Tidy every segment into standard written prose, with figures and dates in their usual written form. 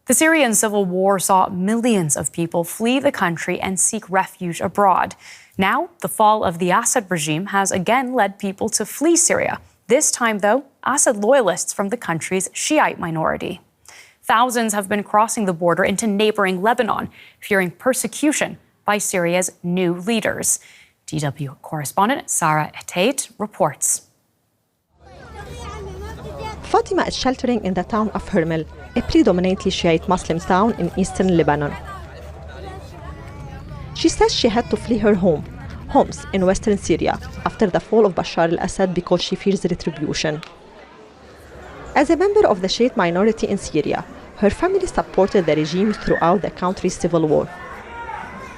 The Syrian civil war saw millions of people flee the country and seek refuge abroad. Now, the fall of the Assad regime has again led people to flee Syria. This time, though, Assad loyalists from the country's Shiite minority. Thousands have been crossing the border into neighboring Lebanon, fearing persecution by Syria's new leaders. DW correspondent Sara Hteit reports. Fatima is sheltering in the town of Hermel, a predominantly Shiite Muslim town in eastern Lebanon. She says she had to flee her homes in western Syria after the fall of Bashar al-Assad because she fears retribution. As a member of the Shiite minority in Syria, her family supported the regime throughout the country's civil war.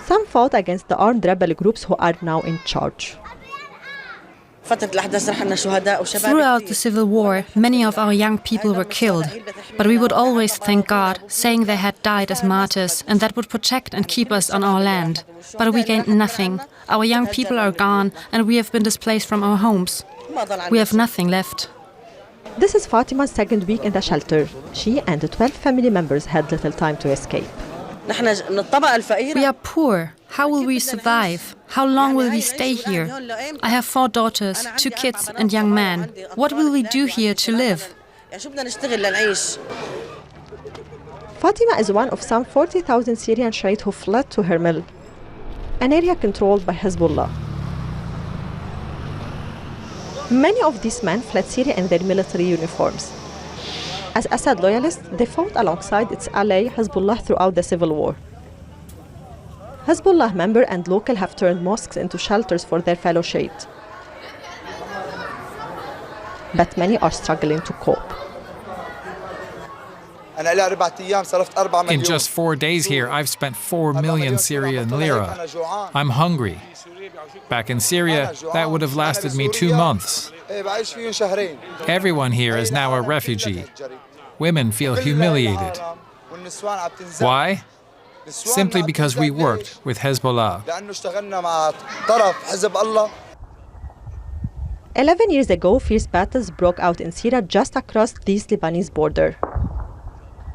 Some fought against the armed rebel groups who are now in charge. Throughout the civil war, many of our young people were killed, but we would always thank God, saying they had died as martyrs and that would protect and keep us on our land. But we gained nothing. Our young people are gone and we have been displaced from our homes. We have nothing left. This is Fatima's second week in the shelter. She and 12 family members had little time to escape. We are poor. How will we survive? How long will we stay here? I have 4 daughters, 2 kids and young men. What will we do here to live? Fatima is one of some 40,000 Syrian Shiites who fled to Hermel, an area controlled by Hezbollah. Many of these men fled Syria in their military uniforms. As Assad loyalists, they fought alongside its ally Hezbollah throughout the civil war. Hezbollah members and local have turned mosques into shelters for their fellow Shiites. But many are struggling to cope. In just 4 days here, I've spent 4 million Syrian lira. I'm hungry. Back in Syria, that would have lasted me 2 months. Everyone here is now a refugee. Women feel humiliated. Why? Simply because we worked with Hezbollah. 11 years ago, fierce battles broke out in Syria just across the Lebanese border.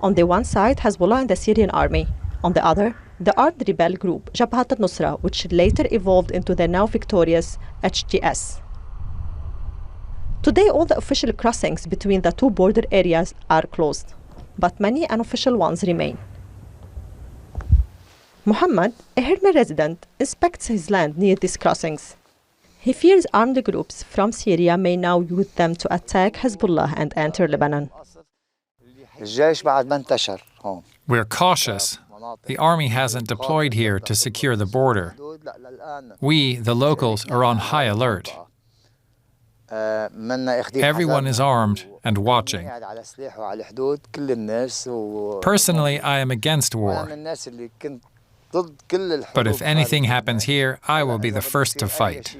On the one side, Hezbollah and the Syrian army. On the other, the armed rebel group, Jabhat al-Nusra, which later evolved into the now victorious HTS. Today, all the official crossings between the two border areas are closed, but many unofficial ones remain. Muhammad, a Hermel resident, inspects his land near these crossings. He fears armed groups from Syria may now use them to attack Hezbollah and enter Lebanon. We're cautious. The army hasn't deployed here to secure the border. We, the locals, are on high alert. Everyone is armed and watching. Personally, I am against war. But if anything happens here, I will be the first to fight.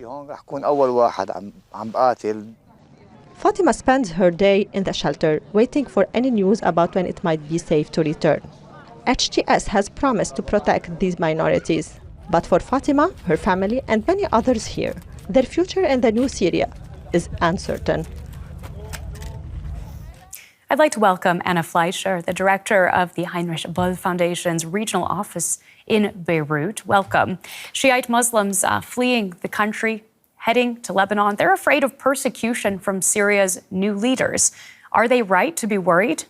Fatima spends her day in the shelter, waiting for any news about when it might be safe to return. HTS has promised to protect these minorities. But for Fatima, her family, and many others here, their future in the new Syria is uncertain. I'd like to welcome Anna Fleischer, the director of the Heinrich Böll Foundation's regional office in Beirut. Welcome. Shiite Muslims fleeing the country, heading to Lebanon. They're afraid of persecution from Syria's new leaders. Are they right to be worried?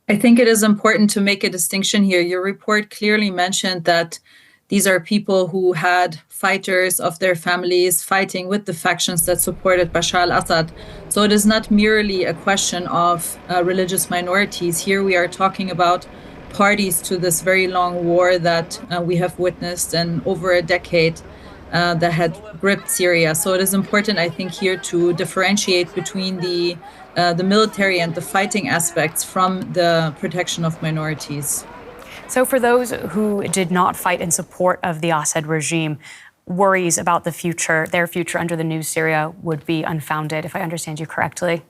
I think it is important to make a distinction here. Your report clearly mentioned that these are people who had fighters of their families fighting with the factions that supported Bashar al-Assad. So it is not merely a question of religious minorities. Here we are talking about parties to this very long war that we have witnessed in over a decade that had gripped Syria. So it is important, I think, here to differentiate between the military and the fighting aspects from the protection of minorities. So for those who did not fight in support of the Assad regime, worries about the future, their future under the new Syria would be unfounded, if I understand you correctly.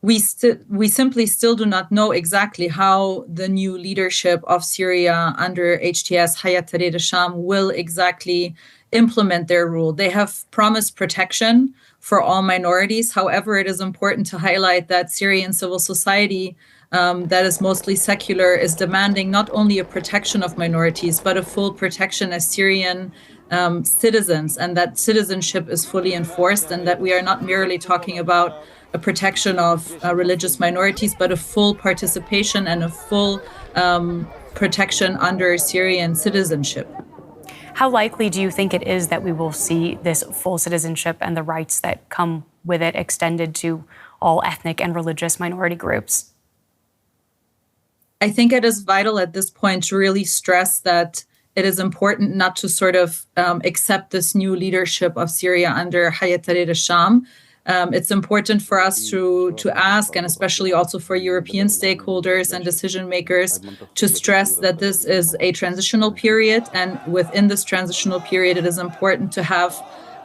We simply still do not know exactly how the new leadership of Syria under HTS, Hayat Tahrir al-Sham, will exactly implement their rule. They have promised protection for all minorities. However, it is important to highlight that Syrian civil society that is mostly secular is demanding not only a protection of minorities, but a full protection as Syrian citizens, and that citizenship is fully enforced, and that we are not merely talking about a protection of religious minorities, but a full participation and a full protection under Syrian citizenship. How likely do you think it is that we will see this full citizenship and the rights that come with it extended to all ethnic and religious minority groups? I think it is vital at this point to really stress that it is important not to sort of accept this new leadership of Syria under Hteit al-Sham. It's important for us to ask, and especially also for European stakeholders and decision makers, to stress that this is a transitional period. And within this transitional period, it is important to have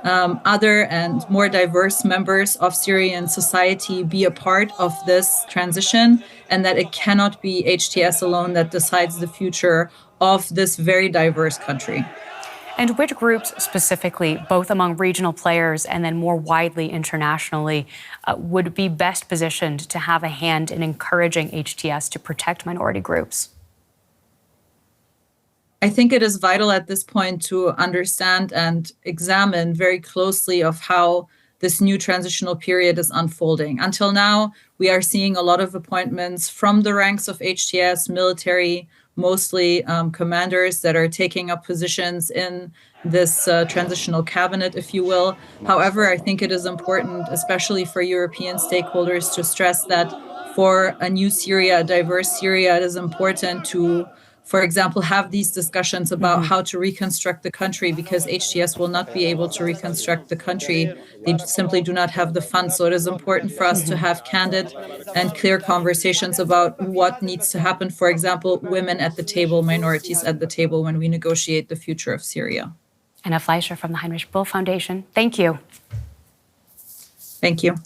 other and more diverse members of Syrian society be a part of this transition, and that it cannot be HTS alone that decides the future of this very diverse country. And which groups specifically, both among regional players and then more widely internationally, would be best positioned to have a hand in encouraging HTS to protect minority groups? I think it is vital at this point to understand and examine very closely of how this new transitional period is unfolding. Until now, we are seeing a lot of appointments from the ranks of HTS, military, mostly commanders that are taking up positions in this transitional cabinet, if you will. However, I think it is important, especially for European stakeholders, to stress that for a new Syria, a diverse Syria, it is important to, for example, have these discussions about how to reconstruct the country, because HTS will not be able to reconstruct the country. They simply do not have the funds. So it is important for us to have candid and clear conversations about what needs to happen. For example, women at the table, minorities at the table when we negotiate the future of Syria. Anna Fleischer from the Heinrich Böll Foundation. Thank you. Thank you.